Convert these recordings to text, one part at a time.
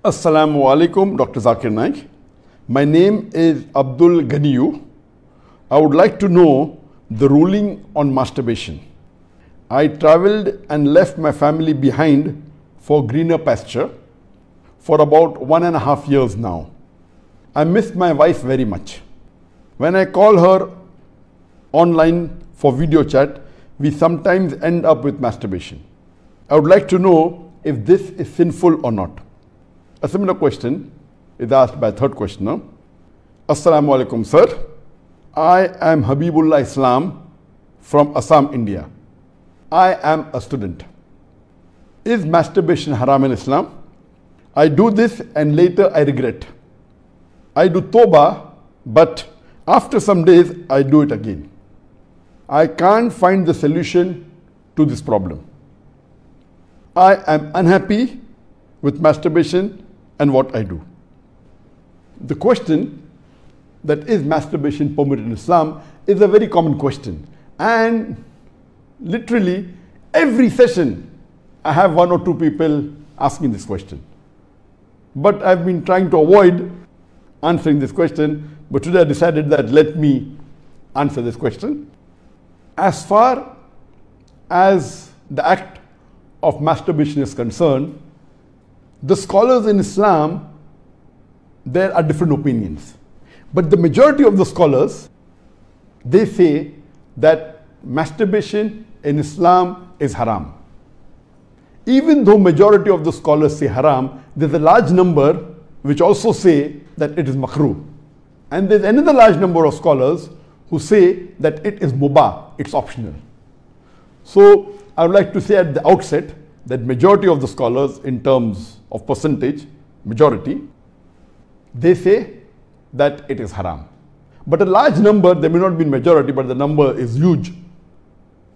Assalamu alaikum, Dr. Zakir Naik. My name is Abdul Ganiyu. I would like to know the ruling on masturbation. I traveled and left my family behind for greener pasture for about 1.5 years now. I miss my wife very much. When I call her online for video chat, we sometimes end up with masturbation. I would like to know if this is sinful or not. A similar question is asked by a third questioner. Assalamu alaikum, sir. I am Habibullah Islam from Assam, India. I am a student. Is masturbation haram in Islam? I do this and later I regret. I do tawbah, but after some days I do it again. I can't find the solution to this problem. I am unhappy with masturbation and what I do. The question that is masturbation permitted in Islam is a very common question, and literally every session I have 1 or 2 people asking this question. But I've been trying to avoid answering this question, but today I decided that let me answer this question. As far as the act of masturbation is concerned, the scholars in Islam, there are different opinions. But the majority of the scholars, they say that masturbation in Islam is haram. Even though majority of the scholars say haram, there's a large number which also say that it is makruh. And there's another large number of scholars who say that it is mubah, it's optional. So I would like to say at the outset that majority of the scholars, in terms of percentage, majority, they say that it is haram. But a large number, there may not be majority, but the number is huge.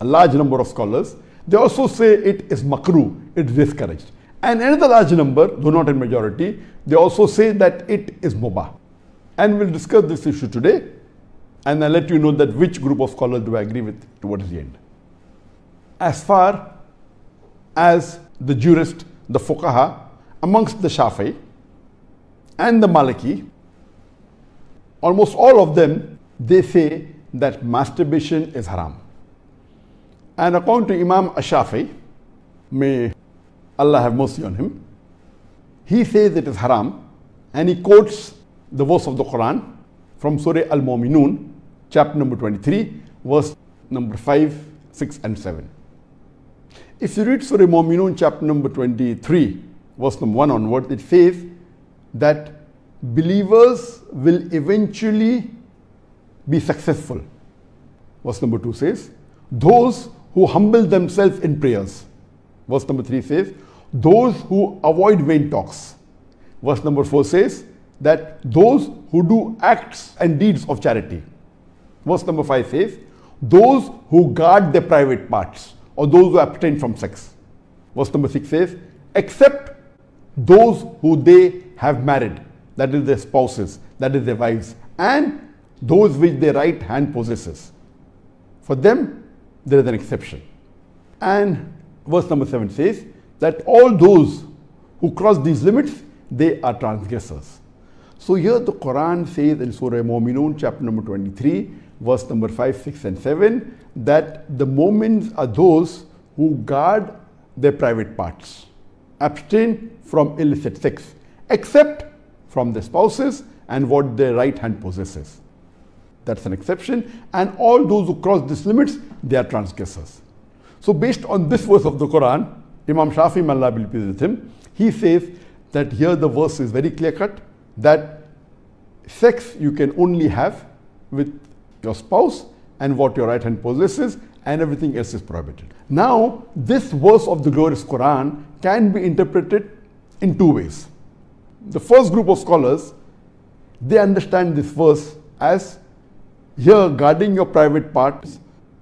A large number of scholars, they also say it is makruh, it is discouraged. And another large number, though not in majority, they also say that it is mubah. And we'll discuss this issue today, and I'll let you know that which group of scholars do I agree with towards the end. As far as the jurist, the fuqaha, amongst the Shafi'i and the Maliki, almost all of them, they say that masturbation is haram. And according to Imam Ash-Shafi'i, may Allah have mercy on him, he says it is haram, and he quotes the verse of the Quran from Surah Al-Mu'minun, chapter number 23, verse number 5, 6 and 7. If you read Surah Al-Mu'minun, chapter number 23, verse number 1 onwards, it says that believers will eventually be successful. Verse number 2 says, those who humble themselves in prayers. Verse number 3 says, those who avoid vain talks. Verse number 4 says that those who do acts and deeds of charity. Verse number 5 says, those who guard their private parts, or those who abstain from sex. Verse number 6 says, except those who they have married, that is their spouses, that is their wives, and those which their right hand possesses. For them, there is an exception. And verse number 7 says that all those who cross these limits, they are transgressors. So here the Quran says in Surah Al-Mu'minun, chapter number 23, verse number 5, 6 and 7, that the mu'mins are those who guard their private parts, abstain from illicit sex, except from their spouses and what their right hand possesses. That's an exception. And all those who cross these limits, they are transgressors. So based on this verse of the Quran, Imam Shafi'i, may Allah be pleased with him, he says that here the verse is very clear cut, that sex you can only have with your spouse and what your right hand possesses, and everything else is prohibited. Now, this verse of the glorious Quran can be interpreted in 2 ways. The first group of scholars, they understand this verse as here guarding your private parts.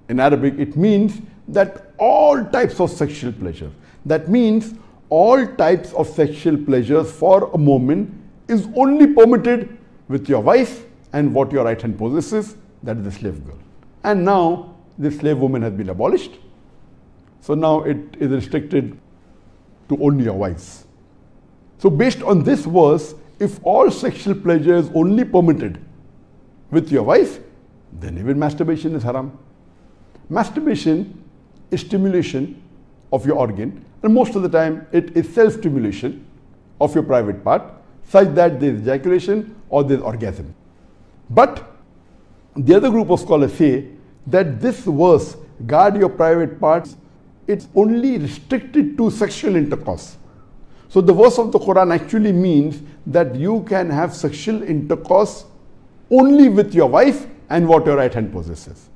In Arabic, it means that all types of sexual pleasure. That means all types of sexual pleasures for a moment is only permitted with your wife and what your right hand possesses, that is the slave girl. And now the slave woman has been abolished. So now it is restricted to only your wives. So based on this verse, if all sexual pleasure is only permitted with your wife, then even masturbation is haram. Masturbation is stimulation of your organ, and most of the time it is self-stimulation of your private part, such that there is ejaculation or there is orgasm. But the other group of scholars say that this verse, guard your private parts, it's only restricted to sexual intercourse. So the verse of the Quran actually means that you can have sexual intercourse only with your wife and what your right hand possesses.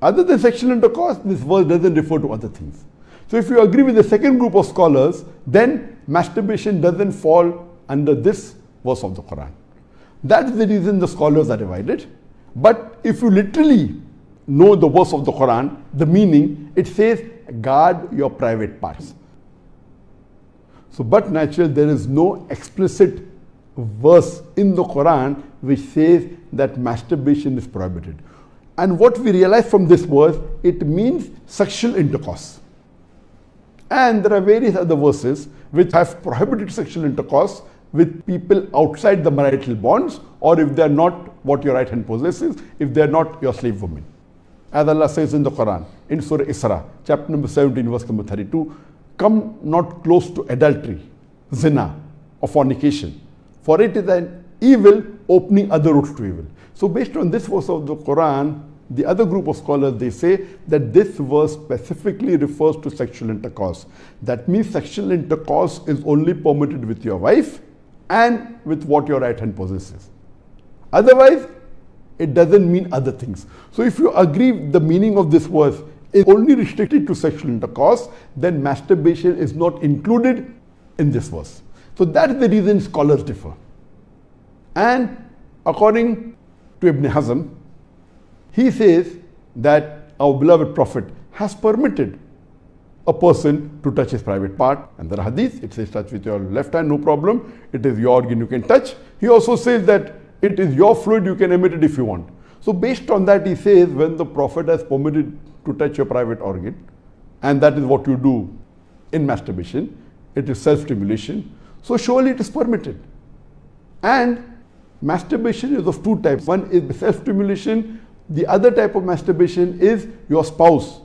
Other than sexual intercourse, this verse doesn't refer to other things. So if you agree with the second group of scholars, then masturbation doesn't fall under this verse of the Quran. That's the reason the scholars are divided. But if you literally know the verse of the Quran, the meaning, it says, guard your private parts. So, but naturally, there is no explicit verse in the Quran which says that masturbation is prohibited. And what we realize from this verse, it means sexual intercourse. And there are various other verses which have prohibited sexual intercourse with people outside the marital bonds, or if they are not what your right hand possesses, if they are not your slave woman. As Allah says in the Quran, in Surah Isra, chapter number 17, verse number 32, come not close to adultery, zina, or fornication, for it is an evil opening other routes to evil. So based on this verse of the Quran, the other group of scholars, they say that this verse specifically refers to sexual intercourse. That means sexual intercourse is only permitted with your wife and with what your right hand possesses. Otherwise, it doesn't mean other things. So if you agree the meaning of this verse is only restricted to sexual intercourse, then masturbation is not included in this verse. So that is the reason scholars differ. And according to Ibn Hazm, he says that our beloved Prophet has permitted a person to touch his private part. And the hadith, it says touch with your left hand, no problem. It is your organ, you can touch. He also says that it is your fluid, you can emit it if you want. So based on that, he says when the Prophet has permitted to touch your private organ, and that is what you do in masturbation, it is self-stimulation, so surely it is permitted. And masturbation is of two types. One is self-stimulation. The other type of masturbation is your spouse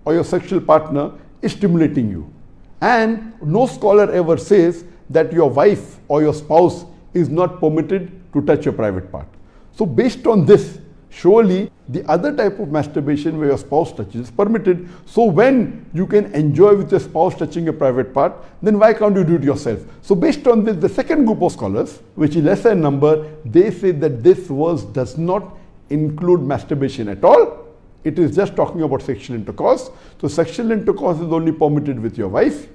or your sexual partner is stimulating you. And no scholar ever says that your wife or your spouse is not permitted to touch your private part. So based on this, surely the other type of masturbation where your spouse touches is permitted. So when you can enjoy with your spouse touching your private part, then why can't you do it yourself? So based on this, the second group of scholars, which is lesser in number, they say that this verse does not include masturbation at all. It is just talking about sexual intercourse. So sexual intercourse is only permitted with your wife,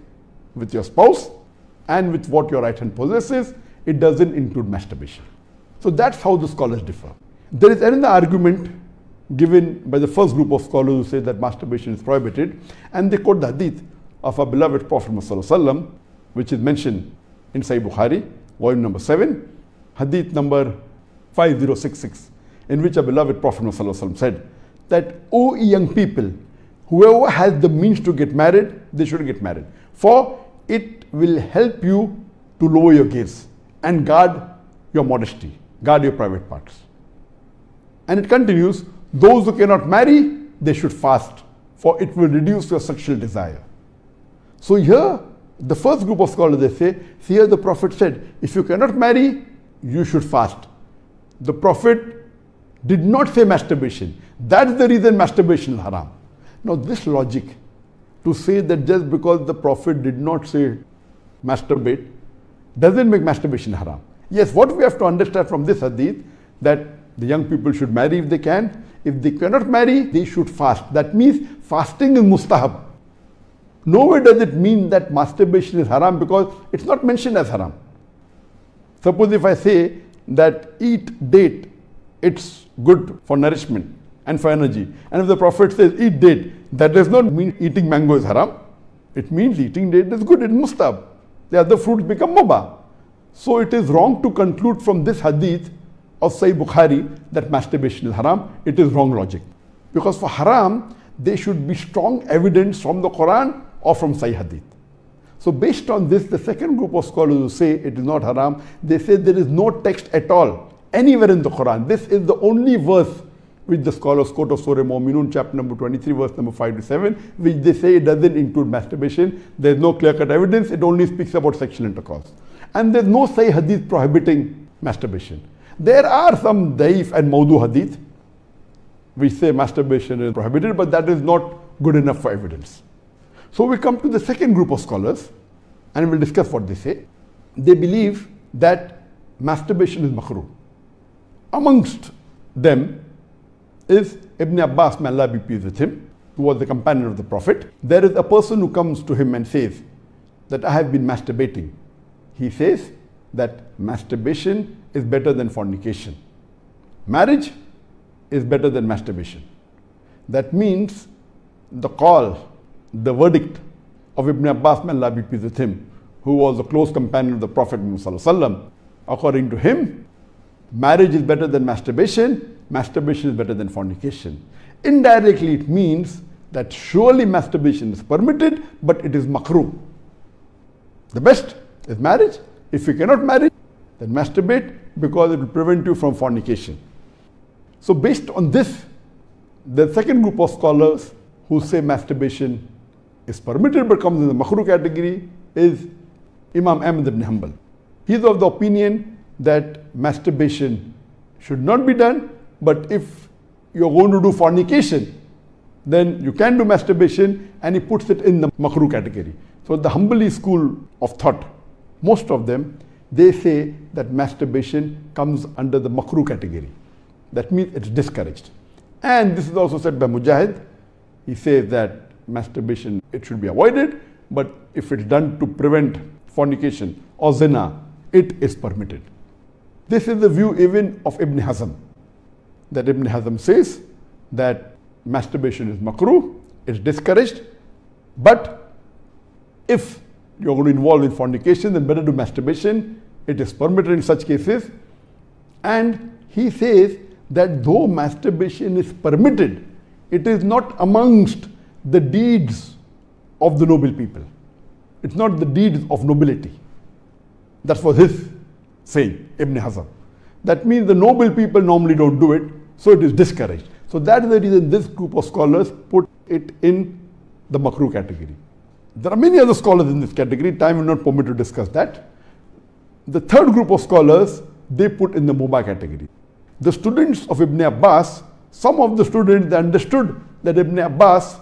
with your spouse, and with what your right hand possesses. It doesn't include masturbation. So that's how the scholars differ. There is another argument given by the first group of scholars who say that masturbation is prohibited, and they quote the hadith of our beloved Prophet ﷺ, which is mentioned in Sahih Bukhari, volume number 7, hadith number 5066, in which our beloved Prophet ﷺ said that, O young people, whoever has the means to get married, they should get married, for it will help you to lower your gaze and guard your modesty, guard your private parts. And it continues, those who cannot marry, they should fast, for it will reduce your sexual desire. So here, the first group of scholars, they say, here the Prophet said, if you cannot marry, you should fast. The Prophet did not say masturbation. That's the reason masturbation is haram. Now this logic, to say that just because the Prophet did not say masturbate, doesn't make masturbation haram. Yes, what we have to understand from this hadith, that the young people should marry if they can. If they cannot marry, they should fast. That means fasting is mustahab. Nowhere does it mean that masturbation is haram, because it's not mentioned as haram. Suppose if I say that eat date, it's good for nourishment and for energy. And if the Prophet says eat date, that does not mean eating mango is haram. It means eating date is good, it's mustahab. The other fruits become mubah. So it is wrong to conclude from this hadith of Sahih Bukhari that masturbation is haram. It is wrong logic. Because for haram, there should be strong evidence from the Quran or from Sahih Hadith. So based on this, the second group of scholars who say it is not haram, they say there is no text at all anywhere in the Quran. This is the only verse which the scholars quote of Surah Mu'minun, chapter number 23, verse number 5 to 7, which they say it doesn't include masturbation. There is no clear-cut evidence. It only speaks about sexual intercourse. And there is no Sahih hadith prohibiting masturbation. There are some daif and mawdu hadith which say masturbation is prohibited, but that is not good enough for evidence. So we come to the second group of scholars, and we'll discuss what they say. They believe that masturbation is makruh. Amongst them is Ibn Abbas, may Allah be pleased with him, who was the companion of the Prophet. There is a person who comes to him and says that I have been masturbating. He says that masturbation is better than fornication. Marriage is better than masturbation. That means the call, the verdict of Ibn Abbas, may Allah be pleased with him, who was a close companion of the Prophet Muhammad, according to him, marriage is better than masturbation, masturbation is better than fornication. Indirectly, it means that surely masturbation is permitted, but it is makruh. The best is marriage. If you cannot marry, then masturbate, because it will prevent you from fornication. So based on this, the second group of scholars who say masturbation is permitted but comes in the makruh category is Imam Ahmad ibn Hanbal. He is of the opinion that masturbation should not be done, but if you're going to do fornication, then you can do masturbation, and he puts it in the makruh category. So the Hanbali school of thought, most of them, they say that masturbation comes under the makruh category. That means it's discouraged. And this is also said by Mujahid. He says that masturbation, it should be avoided, but if it's done to prevent fornication or zina, it is permitted. This is the view even of Ibn Hazm, that Ibn Hazm says that masturbation is makruh, it's discouraged, but if you're going to involve in fornication, then better do masturbation, it is permitted in such cases. And he says that though masturbation is permitted, it is not amongst the deeds of the noble people. It's not the deeds of nobility. That was his saying, Ibn Hazm. That means the noble people normally don't do it, so it is discouraged. So that is the reason this group of scholars put it in the makruh category. There are many other scholars in this category. Time will not permit to discuss that. The third group of scholars, they put in the mubah category. The students of Ibn Abbas, some of the students, they understood that Ibn Abbas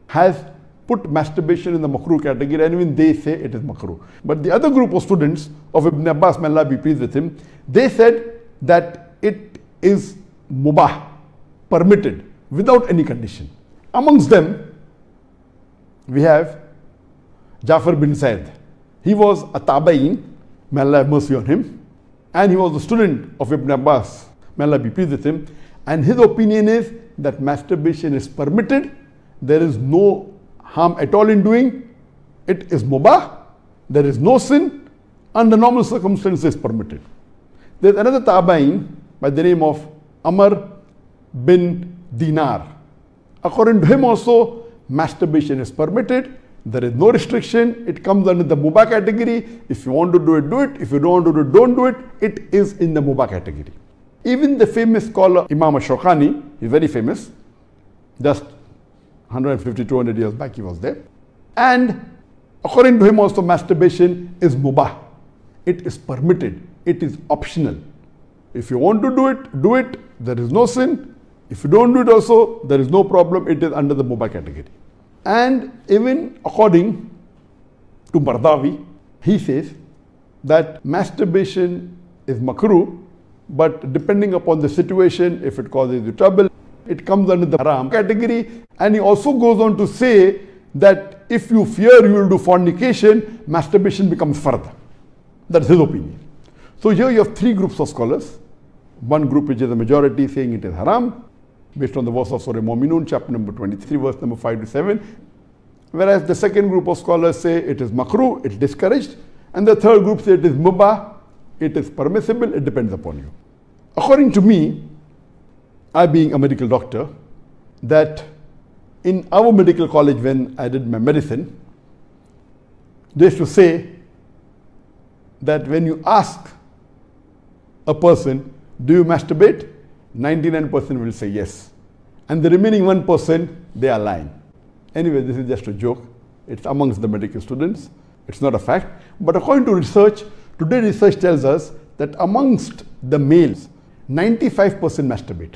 has put masturbation in the makruh category, and even they say it is makruh. But the other group of students of Ibn Abbas, may Allah be pleased with him, they said that it is mubah, permitted, without any condition. Amongst them, we have Jafar bin Zaid. He was a tabain, may Allah have mercy on him, and he was a student of Ibn Abbas, may Allah be pleased with him, and his opinion is that masturbation is permitted, there is no harm at all in doing, it is mubah, there is no sin, under normal circumstances permitted. There is another tabain by the name of Amr bin Dinar. According to him also, masturbation is permitted, there is no restriction, it comes under the mubah category. If you want to do it, do it. If you don't want to do it, don't do it. It is in the mubah category. Even the famous scholar Imam Shawkani, he's very famous, just 150, 200 years back he was there. And according to him also, masturbation is mubah. It is permitted. It is optional. If you want to do it, do it. There is no sin. If you don't do it also, there is no problem. It is under the mubah category. And even according to Mardawi, he says that masturbation is makruh, but depending upon the situation, if it causes you trouble, it comes under the haram category. And he also goes on to say that if you fear you will do fornication, masturbation becomes fard. That's his opinion. So here you have three groups of scholars. One group which is the majority saying it is haram, based on the verse of Surah Mu'minun, chapter number 23, verse number 5 to 7. Whereas the second group of scholars say it is makruh, it's discouraged. And the third group say it is mubah, it is permissible, it depends upon you. According to me, I being a medical doctor, that in our medical college when I did my medicine, They used to say that when you ask a person, do you masturbate? 99% will say yes. And the remaining 1%, they are lying. Anyway, this is just a joke. It's amongst the medical students. It's not a fact. But according to research, today research tells us that amongst the males, 95% masturbate.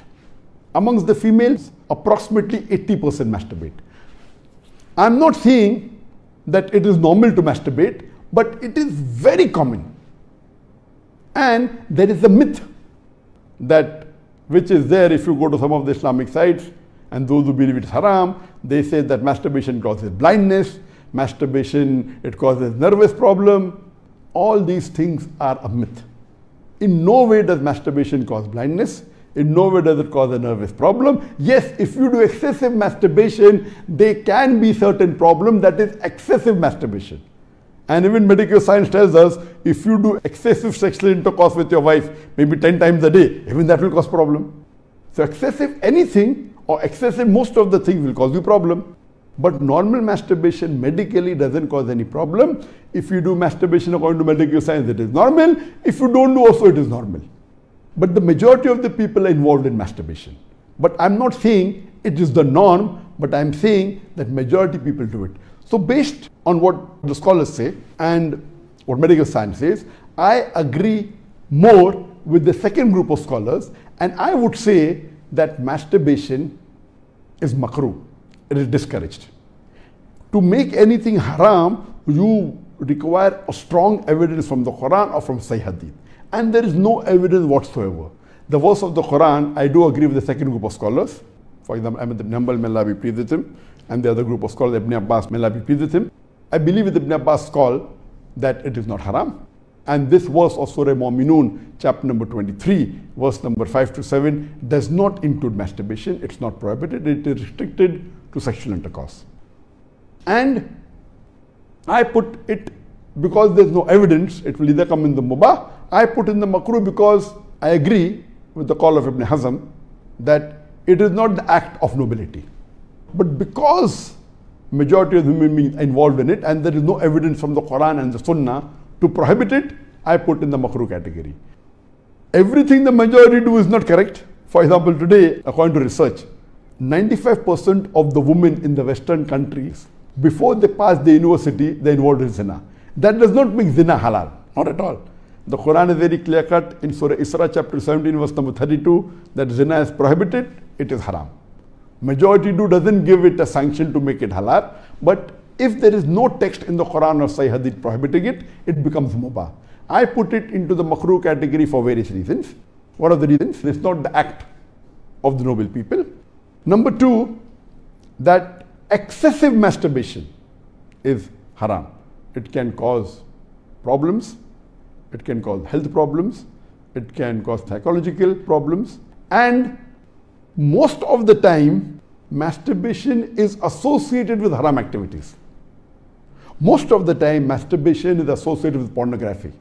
Amongst the females, approximately 80% masturbate. I'm not saying that it is normal to masturbate, but it is very common. And there is a myth that which is there if you go to some of the Islamic sites, and those who believe it's haram, they say that masturbation causes blindness, masturbation, it causes nervous problem. All these things are a myth. In no way does masturbation cause blindness. In no way does it cause a nervous problem. Yes, if you do excessive masturbation, there can be certain problem, that is excessive masturbation. And even medical science tells us, if you do excessive sexual intercourse with your wife, maybe 10 times a day, even that will cause problem. So excessive anything or excessive most of the things will cause you problem. But normal masturbation medically doesn't cause any problem. If you do masturbation according to medical science, it is normal. If you don't do also, it is normal. But the majority of the people are involved in masturbation. But I'm not saying it is the norm, but I'm saying that majority people do it. So based on what the scholars say and what medical science says, I agree more with the second group of scholars, and I would say that masturbation is makruh. It is discouraged. To make anything haram, you require a strong evidence from the Quran or from Sahih Hadith. And there is no evidence whatsoever. The verse of the Quran, I do agree with the second group of scholars. For example, Ahmad ibn Hanbal, may Allah be pleased with him, and the other group of scholars, Ibn Abbas, may Allah be pleased with him. I believe with Ibn Abbas' call that it is not haram. And this verse of Surah Mu'minun, chapter number 23, verse number 5 to 7, does not include masturbation. It's not prohibited. It is restricted to sexual intercourse. And I put it because there's no evidence, it will either come in the mubah. I put in the makruh because I agree with the call of Ibn Hazm that it is not the act of nobility. But because majority of human beings are involved in it and there is no evidence from the Quran and the Sunnah to prohibit it, I put in the makruh category. Everything the majority do is not correct. For example, today, according to research, 95% of the women in the Western countries, before they pass the university, they are involved in zina. That does not make zina halal, not at all. The Quran is very clear cut in Surah Isra chapter 17 verse number 32 that zina is prohibited, it is haram. Majority doesn't give it a sanction to make it halal, but if there is no text in the Quran or Sahih Hadith prohibiting it, it becomes mubah. I put it into the makruh category for various reasons. What are the reasons? It's not the act of the noble people. Number two, that excessive masturbation is haram. It can cause problems, it can cause health problems, it can cause psychological problems, and most of the time masturbation is associated with haram activities. Most of the time masturbation is associated with pornography,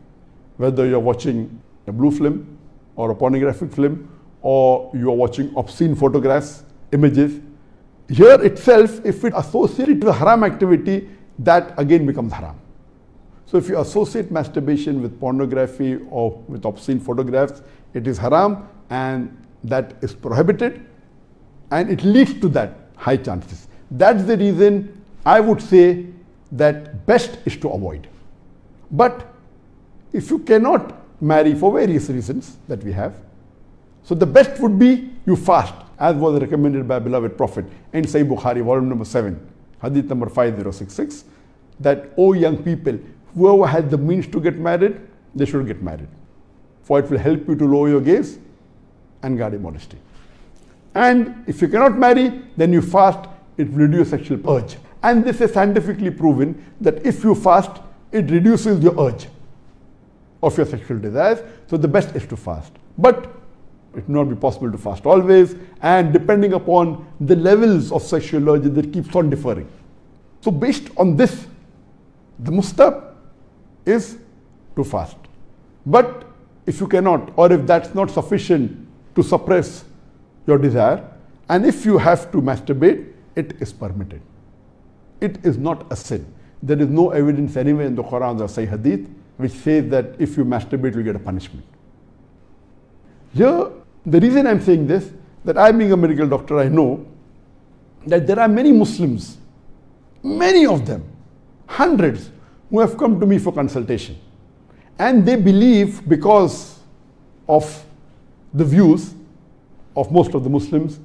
whether you're watching a blue film or a pornographic film, or you're watching obscene photographs, images. Here itself, if it associated with haram activity, that again becomes haram. So if you associate masturbation with pornography or with obscene photographs, it is haram and that is prohibited, and it leads to that high chances. That's the reason I would say that best is to avoid. But if you cannot marry for various reasons that we have, so the best would be you fast, as was recommended by beloved Prophet in Sahih Bukhari, volume number 7, hadith number 5066, that, O young people, whoever has the means to get married, they should get married. For it will help you to lower your gaze and guard your modesty. And if you cannot marry, then you fast, it will reduce sexual urge. And this is scientifically proven that if you fast, it reduces your urge of your sexual desires. So the best is to fast. But it will not be possible to fast always, and depending upon the levels of sexual urge, that keeps on differing. So based on this, the mustahab is to fast. But if you cannot, or if that's not sufficient to suppress your desire, and if you have to masturbate, it is permitted. It is not a sin. there is no evidence anywhere in the Quran or Sahih Hadith which says that if you masturbate, you get a punishment. Here, the reason I'm saying this, that I being a medical doctor, I know that there are many Muslims, many of them, hundreds, who have come to me for consultation. And they believe, because of the views of most of the Muslims,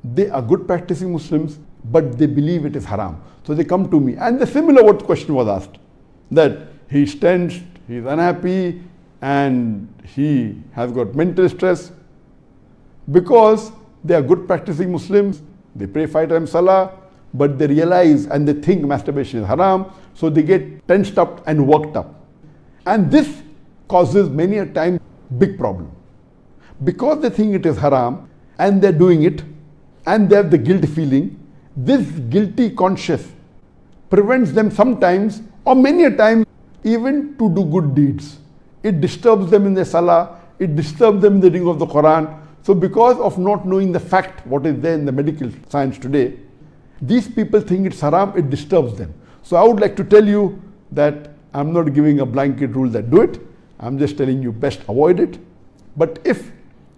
they are good practicing Muslims, but they believe it is haram. So they come to me. And the similar what question was asked, that he's tensed, he's unhappy, and he has got mental stress. Because they are good practicing Muslims, they pray 5 times Salah, but they realize and they think masturbation is haram, so they get tensed up and worked up. And this causes many a time big problem. Because they think it is haram and they're doing it and they have the guilt feeling, this guilty conscience prevents them sometimes or many a time even to do good deeds. It disturbs them in their Salah, it disturbs them in the reading of the Quran. So because of not knowing the fact, what is there in the medical science today, these people think it's haram, it disturbs them. So I would like to tell you that I'm not giving a blanket rule that do it. I'm just telling you best avoid it. But if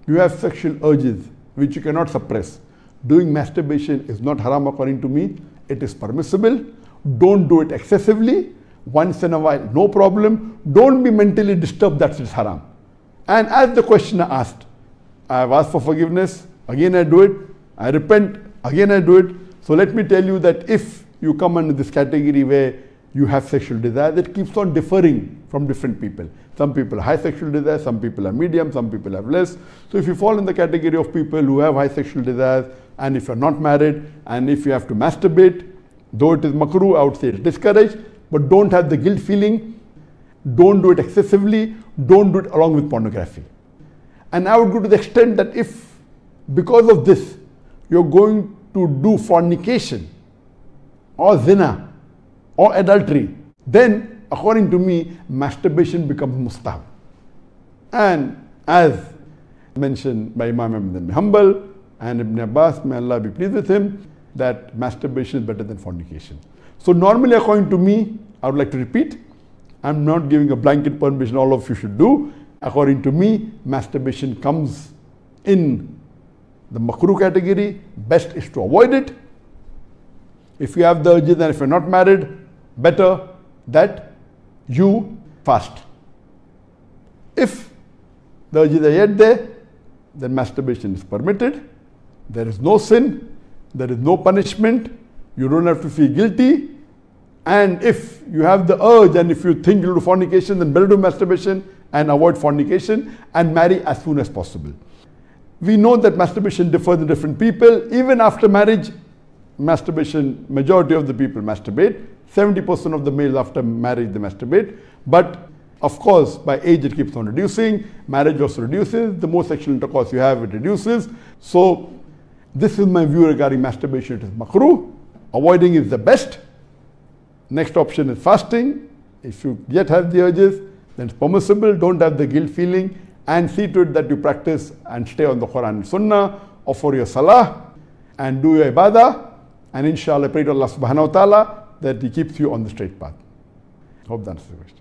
you have sexual urges which you cannot suppress, doing masturbation is not haram according to me. It is permissible. Don't do it excessively. Once in a while, no problem. Don't be mentally disturbed that it's haram. And as the questioner asked, I have asked for forgiveness, again I do it, I repent, again I do it. So let me tell you that if you come under this category where you have sexual desire, that keeps on differing from different people. Some people have high sexual desire, some people are medium, some people have less. So if you fall in the category of people who have high sexual desires, and if you're not married, and if you have to masturbate, though it is makruh, I would say it's discouraged, but don't have the guilt feeling, don't do it excessively, don't do it along with pornography. And I would go to the extent that if, because of this, you're going to do fornication, or zina, or adultery, then according to me, masturbation becomes mustahab. And as mentioned by Imam Ahmad bin Hanbal and Ibn Abbas, may Allah be pleased with him, that masturbation is better than fornication. So normally according to me, I would like to repeat, I'm not giving a blanket permission all of you should do. According to me, masturbation comes in the makruh category. Best is to avoid it. If you have the urges and if you're not married, better that you fast. If the urges are yet there, then masturbation is permitted. There is no sin, there is no punishment, you don't have to feel guilty. And if you have the urge and if you think you'll do fornication, then better do masturbation and avoid fornication and marry as soon as possible. We know that masturbation differs in different people. Even after marriage, masturbation, majority of the people masturbate. 70% of the males after marriage they masturbate. But of course, by age it keeps on reducing. Marriage also reduces. The more sexual intercourse you have, it reduces. So this is my view regarding masturbation. It is makruh. Avoiding is the best. Next option is fasting. If you yet have the urges, then it's permissible. Don't have the guilt feeling, and see to it that you practice and stay on the Quran and Sunnah, offer your Salah and do your Ibadah, and inshallah pray to Allah subhanahu wa ta'ala that He keeps you on the straight path. Hope that answers the question.